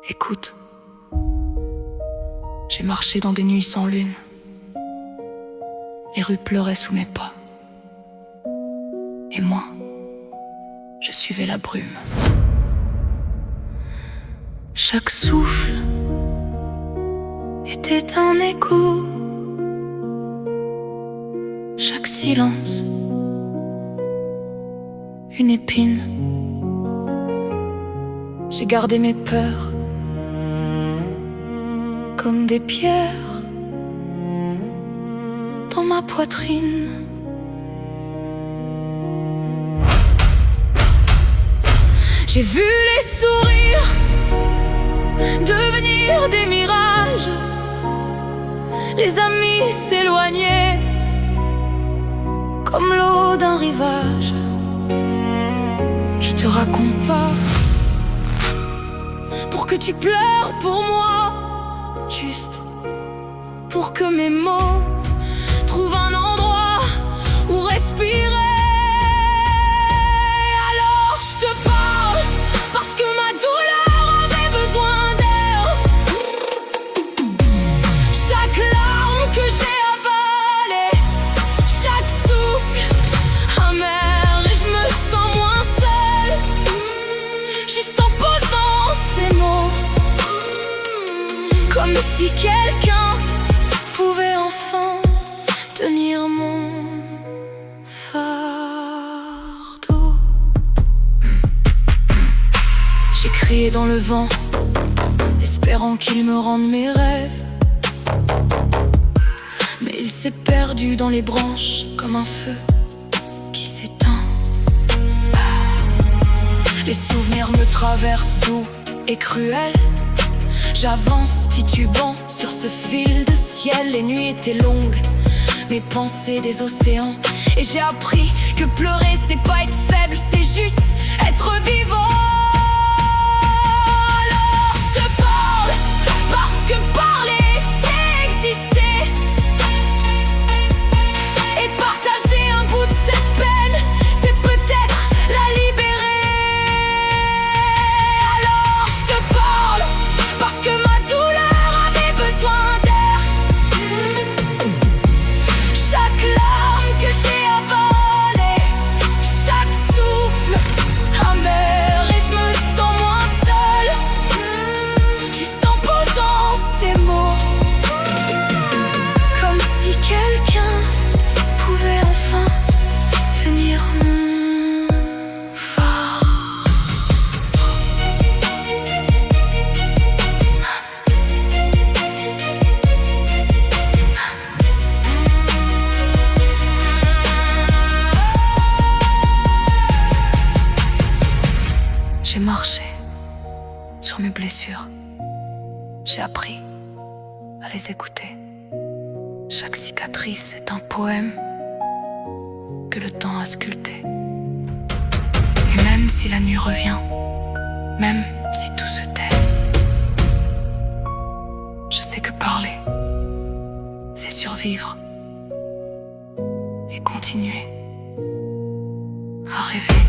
Écoute, j'ai marché dans des nuits sans lune. Les rues pleuraient sous mes pas. Et moi, je suivais la brume. Chaque souffle était un écho. Chaque silence, une épine. J'ai gardé mes peurs comme des pierres dans ma poitrine. J'ai vu les sourires devenir des mirages, les amis s'éloigner comme l'eau d'un rivage. Je te raconte pas pour que tu pleures pour moi, juste pour que mes mots trouvent un endroit où respirer. Alors je te parle parce que ma douleur avait besoin d'air. Chaque larme que j'ai avalée, chaque souffle amer, et je me sens moins seule, juste en posant ces mots, comme si quelqu'un pouvait enfin tenir mon fardeau. J'ai crié dans le vent, espérant qu'il me rende mes rêves, mais il s'est perdu dans les branches comme un feu qui s'éteint. Les souvenirs me traversent doux et cruels. J'avance titubant sur ce fil de ciel. Les nuits étaient longues, mes pensées des océans, et j'ai appris que pleurer c'est pas être faible, c'est juste être vivant. Alors je te parle parce que parler c'est exister, et partager un bout de cette peine c'est peut-être la libérer. Alors je te parle parce que ma douleur avait besoin d'air. Chaque larme que j'ai avalée, chaque souffle amer, et je me sens moins seule, juste en posant ces mots, comme si quelqu'un pouvait enfin tenir mon phare. J'ai marché sur mes blessures. J'ai appris à les écouter. Chaque cicatrice est un poème que le temps a sculpté. Et même si la nuit revient, même si tout se tait, je sais que parler, c'est survivre et continuer à rêver.